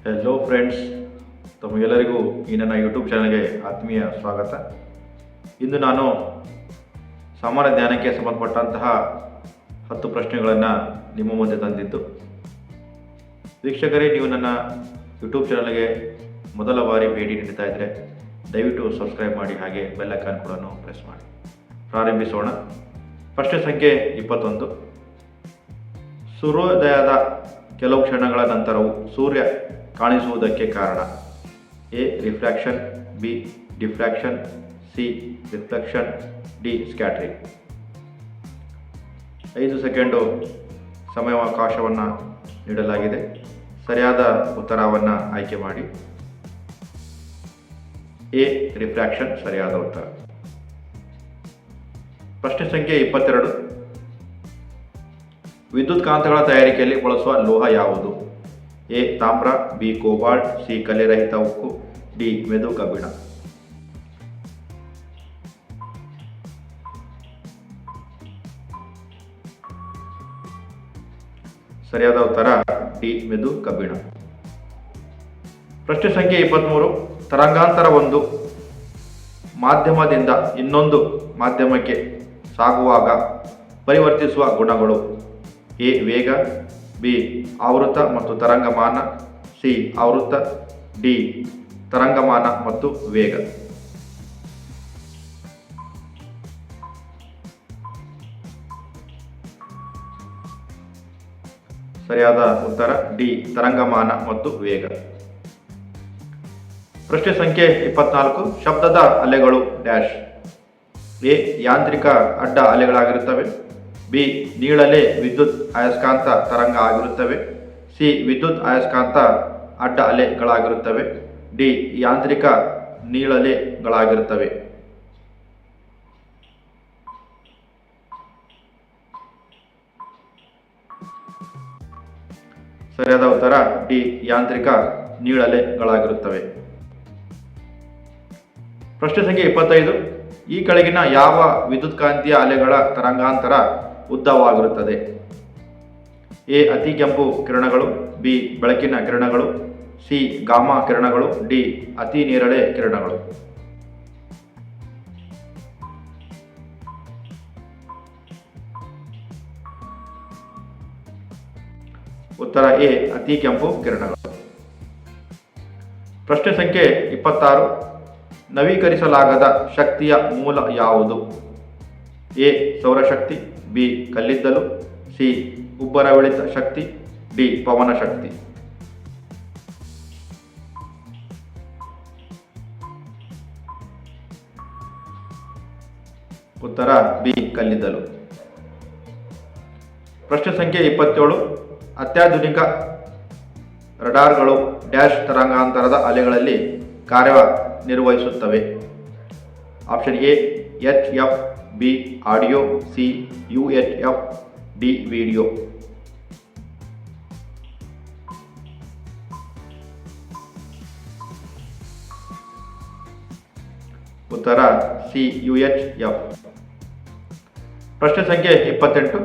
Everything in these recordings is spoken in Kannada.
ಹೆಲೋ ಫ್ರೆಂಡ್ಸ್, ತಮಗೆಲ್ಲರಿಗೂ ಈ ನನ್ನ ಯೂಟ್ಯೂಬ್ ಚಾನಲ್ಗೆ ಆತ್ಮೀಯ ಸ್ವಾಗತ. ಇಂದು ನಾನು ಸಾಮಾನ್ಯ ಜ್ಞಾನಕ್ಕೆ ಸಂಬಂಧಪಟ್ಟಂತಹ 10 ಪ್ರಶ್ನೆಗಳನ್ನು ನಿಮ್ಮ ಮುಂದೆ ತಂದಿದ್ದು. ವೀಕ್ಷಕರೇ, ನೀವು ನನ್ನ ಯೂಟ್ಯೂಬ್ ಚಾನಲ್ಗೆ ಮೊದಲ ಬಾರಿ ಭೇಟಿ ನೀಡ್ತಾ ಇದ್ದರೆ ದಯವಿಟ್ಟು ಸಬ್ಸ್ಕ್ರೈಬ್ ಮಾಡಿ, ಹಾಗೆ ಬೆಲ್ ಐಕಾನ್ ಕೂಡ ಪ್ರೆಸ್ ಮಾಡಿ. ಪ್ರಾರಂಭಿಸೋಣ. ಪ್ರಶ್ನೆ ಸಂಖ್ಯೆ 21. ಸೂರ್ಯೋದಯದ ಕೆಲವು ಕ್ಷಣಗಳ ನಂತರವೂ ಸೂರ್ಯ ಕಾಣಿಸುವುದಕ್ಕೆ ಕಾರಣ? A. Refraction, B. Diffraction, C. Reflection, D. Scattering. 5 second ಸಮಯಾವಕಾಶವನ್ನು ನೀಡಲಾಗಿದೆ. ಸರಿಯಾದ ಉತ್ತರವನ್ನು ಆಯ್ಕೆ ಮಾಡಿ. ಎ. ರಿಫ್ರಾಕ್ಷನ್ ಸರಿಯಾದ ಉತ್ತರ. ಪ್ರಶ್ನೆ ಸಂಖ್ಯೆ 22. ವಿದ್ಯುತ್ ಕಾಂತಗಳ ತಯಾರಿಕೆಯಲ್ಲಿ ಬಳಸುವ ಲೋಹ ಯಾವುದು? ಎ. ತಾಮ್ರ, ಬಿ. Cobalt, C. ಕಲೆರಹಿತ ಉಕ್ಕು, ಡಿ. ಮೆದು ಕಬ್ಬಿಣ. ಸರಿಯಾದ ಉತ್ತರ ಡಿ. ಮೆದು ಕಬ್ಬಿಣ. ಪ್ರಶ್ನೆ ಸಂಖ್ಯೆ 23. ತರಂಗಾಂತರ ಒಂದು ಮಾಧ್ಯಮದಿಂದ ಇನ್ನೊಂದು ಮಾಧ್ಯಮಕ್ಕೆ ಸಾಗುವಾಗ ಪರಿವರ್ತಿಸುವ ಗುಣಗಳು? ಎ. ವೇಗ, ಬಿ. ಆವೃತ್ತ ಮತ್ತು ತರಂಗಮಾನ, ಸಿ. ಆವೃತ್ತ, ಡಿ. ತರಂಗಮಾನ ಮತ್ತು ವೇಗ. ಸರಿಯಾದ ಉತ್ತರ ಡಿ. ತರಂಗಮಾನ ಮತ್ತು ವೇಗ. ಪ್ರಶ್ನೆ ಸಂಖ್ಯೆ 24. ಶಬ್ದದ ಅಲೆಗಳು ಡ್ಯಾಶ್. ಎ. ಯಾಂತ್ರಿಕ ಅಡ್ಡ ಅಲೆಗಳಾಗಿರುತ್ತವೆ, ಬಿ. ನೀಳಲೆ ವಿದ್ಯುತ್ ಅಯಸ್ಕಾಂತ ತರಂಗ ಆಗಿರುತ್ತವೆ, ಸಿ. ವಿದ್ಯುತ್ ಅಯಸ್ಕಾಂತ ಅಡ್ಡ ಅಲೆಗಳಾಗಿರುತ್ತವೆ, ಡಿ. ಯಾಂತ್ರಿಕ ನೀಳಲೆಗಳಾಗಿರುತ್ತವೆ. ಸರಿಯಾದ ಉತ್ತರ ಡಿ. ಯಾಂತ್ರಿಕ ನೀಳಲೆಗಳಾಗಿರುತ್ತವೆ. ಪ್ರಶ್ನೆ ಸಂಖ್ಯೆ 25. ಈ ಕೆಳಗಿನ ಯಾವ ವಿದ್ಯುತ್ಕಾಂತೀಯ ಅಲೆಗಳ ತರಂಗಾಂತರ ಉದ್ದವಾಗಿರುತ್ತದೆ? ಎ. ಅತಿ ಕೆಂಪು ಕಿರಣಗಳು, ಬಿ. ಬೆಳಕಿನ ಕಿರಣಗಳು, ಸಿ. ಗಾಮಾ ಕಿರಣಗಳು, ಡಿ. ಅತಿ ನೇರಳೆ ಕಿರಣಗಳು. ಉತ್ತರ ಎ. ಅತಿ ಕೆಂಪು ಕಿರಣಗಳು. ಪ್ರಶ್ನೆ ಸಂಖ್ಯೆ 26. ನವೀಕರಿಸಲಾಗದ ಶಕ್ತಿಯ ಮೂಲ ಯಾವುದು? ಎ. ಸೌರಶಕ್ತಿ, ಬಿ. ಕಲ್ಲಿದ್ದಲು, ಸಿ. ಉಬ್ಬರವಿಳಿತ ಶಕ್ತಿ, ಡಿ. ಪವನ ಶಕ್ತಿ. ಉತ್ತರ ಬಿ. ಕಲ್ಲಿದ್ದಲು. ಪ್ರಶ್ನೆ ಸಂಖ್ಯೆ 27. ಅತ್ಯಾಧುನಿಕ ರಡಾರ್ಗಳು ಡ್ಯಾಶ್ ತರಂಗಾಂತರದ ಅಲೆಗಳಲ್ಲಿ ಕಾರ್ಯನಿರ್ವಹಿಸುತ್ತವೆ? Option A. HF, B. Audio, C. UHF, D. Video. ಉತ್ತರ ಸಿ. UHF. ಪ್ರಶ್ನೆ ಸಂಖ್ಯೆ 28.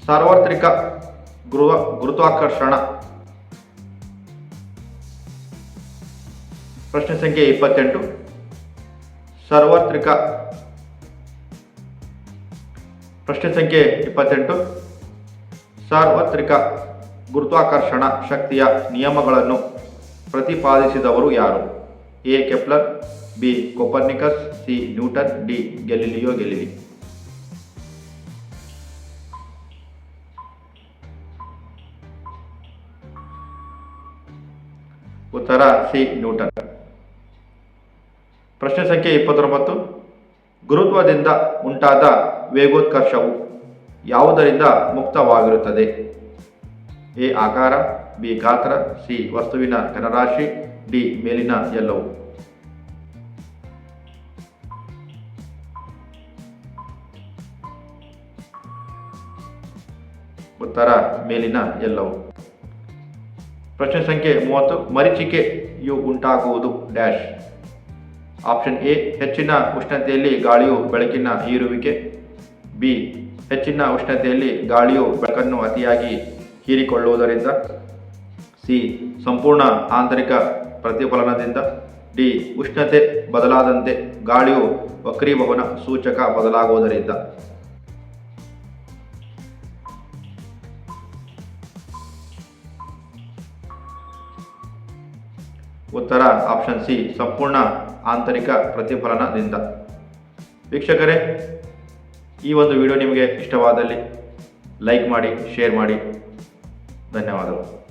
ಸಾರ್ವತ್ರಿಕ ಗುರುತ್ವಾಕರ್ಷಣ. ಪ್ರಶ್ನೆ ಸಂಖ್ಯೆ 28. ಪ್ರಶ್ನೆ ಸಂಖ್ಯೆ 28. ಸಾರ್ವತ್ರಿಕ ಗುರುತ್ವಾಕರ್ಷಣ ಶಕ್ತಿಯ ನಿಯಮಗಳನ್ನು ಪ್ರತಿಪಾದಿಸಿದವರು ಯಾರು? A. Kepler, B. Copernicus, C. Newton, D. Galileo Galilei. ಉತ್ತರ ಸಿ. ನ್ಯೂಟನ್. ಪ್ರಶ್ನೆ ಸಂಖ್ಯೆ 29. ಗುರುತ್ವದಿಂದ ಉಂಟಾದ ವೇಗೋತ್ಕರ್ಷವು ಯಾವುದರಿಂದ ಮುಕ್ತವಾಗಿರುತ್ತದೆ? ಎ. ಆಕಾರ, ಬಿ. ಗಾತ್ರ, ಸಿ. ವಸ್ತುವಿನ ಘನರಾಶಿ, ಡಿ. ಮೇಲಿನ ಎಲ್ಲವೂ. ಉತ್ತರ ಮೇಲಿನ ಎಲ್ಲವೂ. ಪ್ರಶ್ನೆ ಸಂಖ್ಯೆ 30. ಮರೀಚಿಕೆಯು ಉಂಟಾಗುವುದು ಡ್ಯಾಶ್. Option A. ಹೆಚ್ಚಿನ ಉಷ್ಣತೆಯಲ್ಲಿ ಗಾಳಿಯು ಬೆಳಕಿನ ಹೀರುವಿಕೆ, ಬಿ. ಹೆಚ್ಚಿನ ಉಷ್ಣತೆಯಲ್ಲಿ ಗಾಳಿಯು ಬೆಳಕನ್ನು ಅತಿಯಾಗಿ ಹೀರಿಕೊಳ್ಳುವುದರಿಂದ, ಸಿ. ಸಂಪೂರ್ಣ ಆಂತರಿಕ ಪ್ರತಿಫಲನದಿಂದ. ಡಿ. ಉಷ್ಣತೆ ಬದಲಾದಂತೆ ಗಾಳಿಯು ವಕ್ರೀಭವನ ಸೂಚಕ ಬದಲಾಗುವುದರಿಂದ. ಉತ್ತರ ಆಪ್ಷನ್ ಸಿ, ಸಂಪೂರ್ಣ ಆಂತರಿಕ ಪ್ರತಿಫಲನದಿಂದ. ವೀಕ್ಷಕರೇ, ಈ ಒಂದು ವಿಡಿಯೋ ನಿಮಗೆ ಇಷ್ಟವಾದಲ್ಲಿ ಲೈಕ್ ಮಾಡಿ, ಶೇರ್ ಮಾಡಿ. ಧನ್ಯವಾದಗಳು.